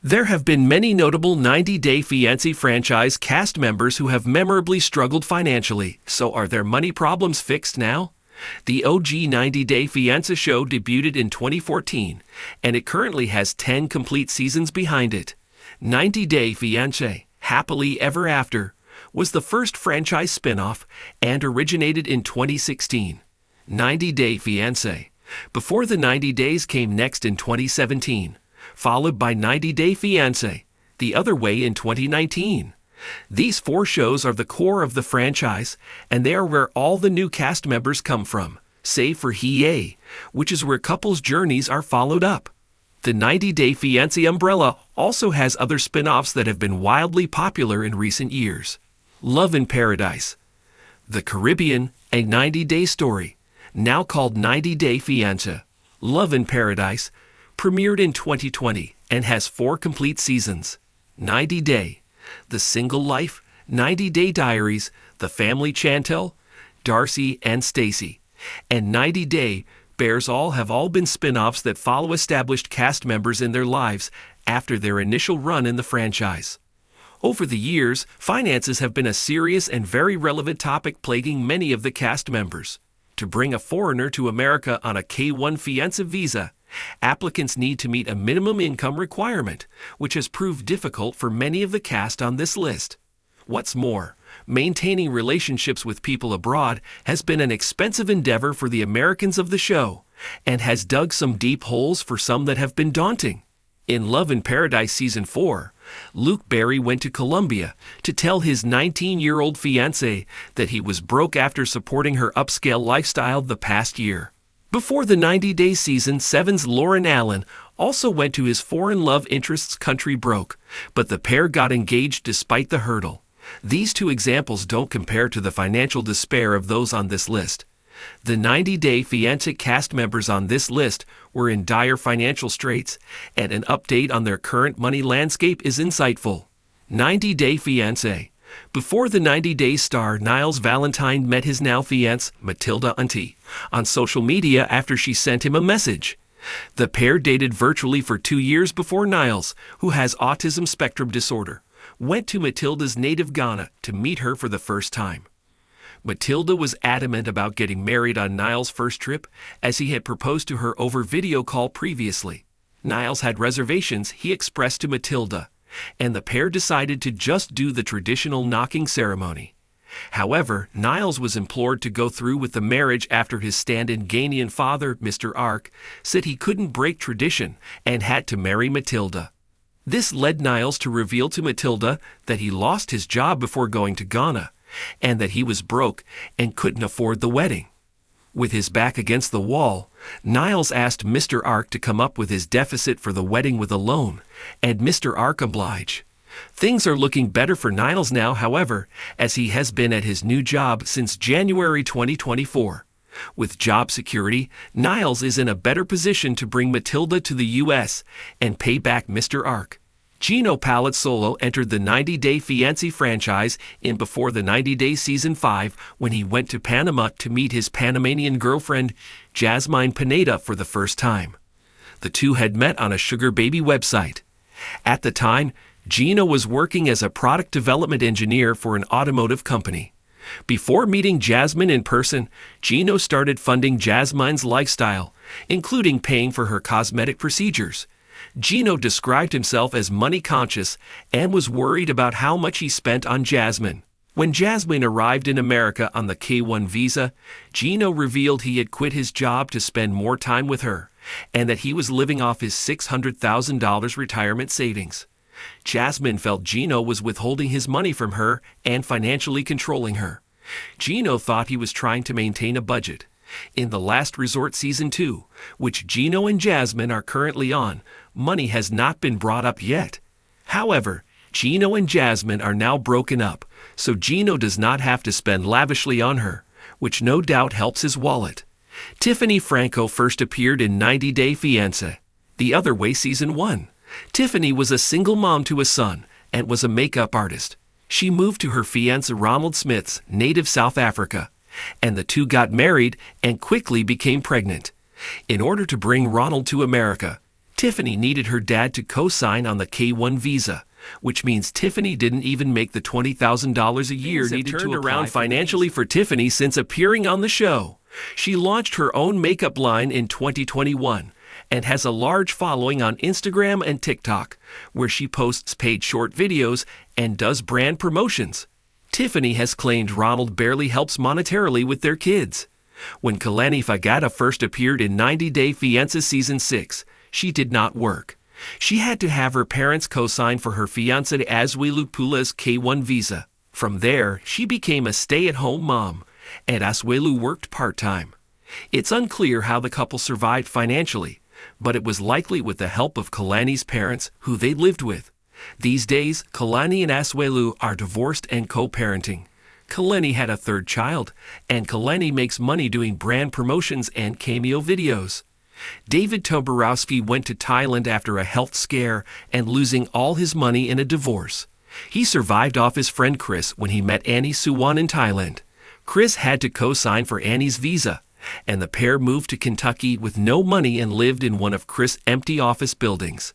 There have been many notable 90 Day Fiancé franchise cast members who have memorably struggled financially, so are their money problems fixed now? The OG 90 Day Fiancé show debuted in 2014, and it currently has 10 complete seasons behind it. 90 Day Fiancé, Happily Ever After, was the first franchise spin-off and originated in 2016. 90 Day Fiancé, Before the 90 Days came next in 2017. Followed by 90 Day Fiancé, The Other Way in 2019. These 4 shows are the core of the franchise, and they are where all the new cast members come from, save for Fiancé, which is where couples' journeys are followed up. The 90 Day Fiancé umbrella also has other spin-offs that have been wildly popular in recent years. Love in Paradise, The Caribbean, a 90-day story, now called 90 Day Fiancé. Love in Paradise premiered in 2020 and has 4 complete seasons. 90 Day, The Single Life, 90 Day Diaries, The Family Chantel, Darcy and Stacy, and 90 Day Bears have all been spin-offs that follow established cast members in their lives after their initial run in the franchise. Over the years, finances have been a serious and very relevant topic plaguing many of the cast members. To bring a foreigner to America on a K-1 Fiancé visa, applicants need to meet a minimum income requirement, which has proved difficult for many of the cast on this list. What's more, maintaining relationships with people abroad has been an expensive endeavor for the Americans of the show, and has dug some deep holes for some that have been daunting. In Love in Paradise Season 4, Luke Berry went to Colombia to tell his 19-year-old fiancée that he was broke after supporting her upscale lifestyle the past year. Before the 90 Day Season 7's Lauren Allen also went to his foreign love interest's country broke, but the pair got engaged despite the hurdle. These 2 examples don't compare to the financial despair of those on this list. The 90 Day Fiancé cast members on this list were in dire financial straits, and an update on their current money landscape is insightful. 90 Day Fiancé, Before the 90 Days star Niles Valentine met his now fiancée, Matilda Unti, on social media after she sent him a message. The pair dated virtually for 2 years before Niles, who has autism spectrum disorder, went to Matilda's native Ghana to meet her for the first time. Matilda was adamant about getting married on Niles' first trip, as he had proposed to her over video call previously. Niles had reservations he expressed to Matilda, and the pair decided to just do the traditional knocking ceremony. However, Niles was implored to go through with the marriage after his stand-in Ghanaian father, Mr. Ark, said he couldn't break tradition and had to marry Matilda. This led Niles to reveal to Matilda that he lost his job before going to Ghana, and that he was broke and couldn't afford the wedding. With his back against the wall, Niles asked Mr. Ark to come up with his deficit for the wedding with a loan, and Mr. Ark obliged. Things are looking better for Niles now, however, as he has been at his new job since January 2024. With job security, Niles is in a better position to bring Matilda to the U.S. and pay back Mr. Ark. Gino Palazzolo entered the 90 Day Fiancé franchise in Before the 90 Days Season 5 when he went to Panama to meet his Panamanian girlfriend, Jasmine Pineda, for the first time. The 2 had met on a sugar baby website. At the time, Gino was working as a product development engineer for an automotive company. Before meeting Jasmine in person, Gino started funding Jasmine's lifestyle, including paying for her cosmetic procedures. Gino described himself as money-conscious and was worried about how much he spent on Jasmine. When Jasmine arrived in America on the K-1 visa, Gino revealed he had quit his job to spend more time with her, and that he was living off his $600,000 retirement savings. Jasmine felt Gino was withholding his money from her and financially controlling her. Gino thought he was trying to maintain a budget. In The Last Resort Season 2, which Gino and Jasmine are currently on, money has not been brought up yet. However, Gino and Jasmine are now broken up, so Gino does not have to spend lavishly on her, which no doubt helps his wallet. Tiffany Franco first appeared in 90 Day Fiancé, The Other Way Season 1. Tiffany was a single mom to a son and was a makeup artist. She moved to her fiancé Ronald Smith's native South Africa, and the 2 got married and quickly became pregnant. In order to bring Ronald to America, Tiffany needed her dad to co-sign on the K-1 visa, which means Tiffany didn't even make the $20,000 a year needed to apply around financially for Tiffany since appearing on the show. She launched her own makeup line in 2021 and has a large following on Instagram and TikTok, where she posts paid short videos and does brand promotions. Tiffany has claimed Ronald barely helps monetarily with their kids. When Kalani Fagata first appeared in 90 Day Fiancé Season 6, she did not work. She had to have her parents co-sign for her fiancé Asuelu Pula's K-1 visa. From there, she became a stay-at-home mom, and Asuelu worked part-time. It's unclear how the couple survived financially, but it was likely with the help of Kalani's parents, who they lived with. These days, Kalani and Asuelu are divorced and co-parenting. Kalani had a third child, and Kalani makes money doing brand promotions and cameo videos. David Toborowski went to Thailand after a health scare and losing all his money in a divorce. He survived off his friend Chris when he met Annie Suwon in Thailand. Chris had to co-sign for Annie's visa, and the pair moved to Kentucky with no money and lived in one of Chris' empty office buildings.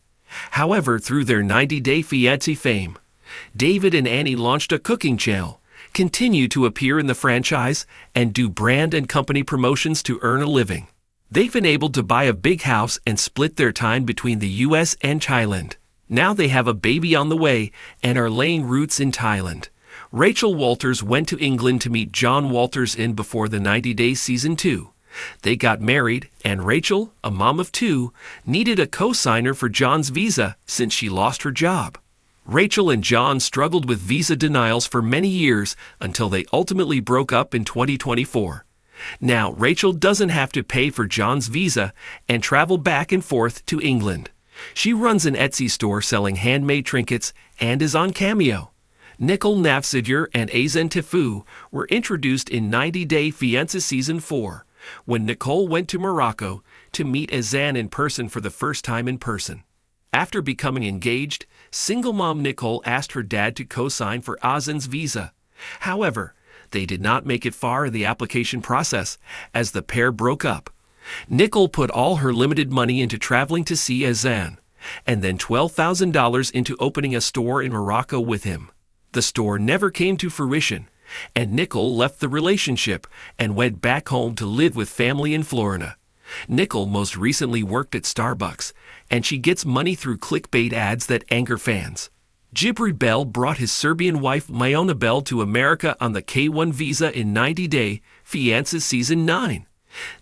However, through their 90-day fiancé fame, David and Annie launched a cooking channel, continue to appear in the franchise, and do brand and company promotions to earn a living. They've been able to buy a big house and split their time between the U.S. and Thailand. Now they have a baby on the way and are laying roots in Thailand. Rachel Walters went to England to meet John Walters in before the 90 Day Season 2. They got married, and Rachel, a mom of two, needed a co-signer for John's visa since she lost her job. Rachel and John struggled with visa denials for many years until they ultimately broke up in 2024. Now, Rachel doesn't have to pay for John's visa and travel back and forth to England. She runs an Etsy store selling handmade trinkets and is on Cameo. Nicole Nafziger and Azen Tifu were introduced in 90 Day Fiancé Season 4, when Nicole went to Morocco to meet Azen in person for the first time in person. After becoming engaged, single mom Nicole asked her dad to co-sign for Azen's visa. However, they did not make it far in the application process, as the pair broke up. Nicole put all her limited money into traveling to see Azen, and then $12,000 into opening a store in Morocco with him. The store never came to fruition, and Nicole left the relationship and went back home to live with family in Florida. Nicole most recently worked at Starbucks, and she gets money through clickbait ads that anger fans. Jibri Bell brought his Serbian wife Mayona Bell to America on the K-1 visa in 90 Day Fiancé Season 9.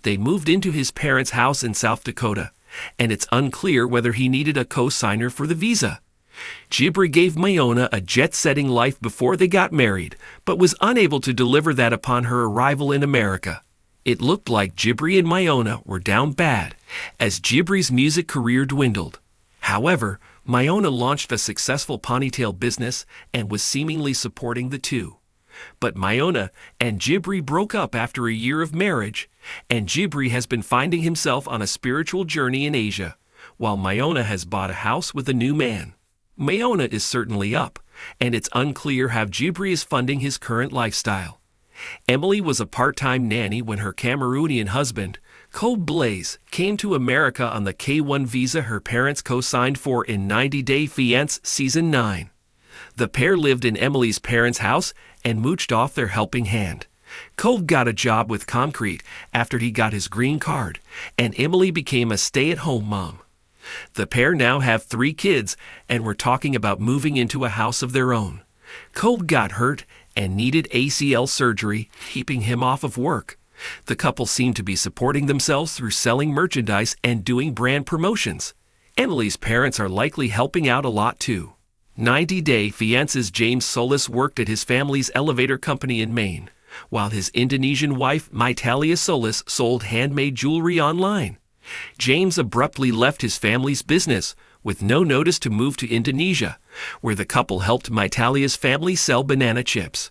They moved into his parents' house in South Dakota, and it's unclear whether he needed a co-signer for the visa. Jibri gave Mayona a jet-setting life before they got married, but was unable to deliver that upon her arrival in America. It looked like Jibri and Mayona were down bad, as Jibri's music career dwindled. However, Mayona launched a successful ponytail business and was seemingly supporting the two. But Mayona and Jibri broke up after a year of marriage, and Jibri has been finding himself on a spiritual journey in Asia, while Mayona has bought a house with a new man. Mayona is certainly up, and it's unclear how Jibri is funding his current lifestyle. Emily was a part-time nanny when her Cameroonian husband, Code Blaze, came to America on the K-1 visa her parents co-signed for in 90 Day Fiancé Season 9. The pair lived in Emily's parents' house and mooched off their helping hand. Code got a job with Concrete after he got his green card, and Emily became a stay-at-home mom. The pair now have 3 kids and were talking about moving into a house of their own. Code got hurt and needed ACL surgery, keeping him off of work. The couple seemed to be supporting themselves through selling merchandise and doing brand promotions. Emily's parents are likely helping out a lot too. 90 Day Fiancé's James Solis worked at his family's elevator company in Maine, while his Indonesian wife Mytalia Solis sold handmade jewelry online. James abruptly left his family's business with no notice to move to Indonesia, where the couple helped Mytalia's family sell banana chips.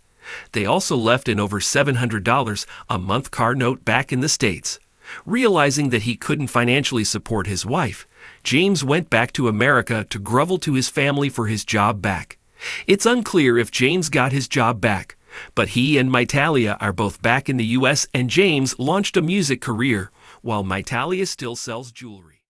They also left an over $700 a month car note back in the States. Realizing that he couldn't financially support his wife, James went back to America to grovel to his family for his job back. It's unclear if James got his job back, but he and Mytalia are both back in the U.S., and James launched a music career, while Mytalia still sells jewelry.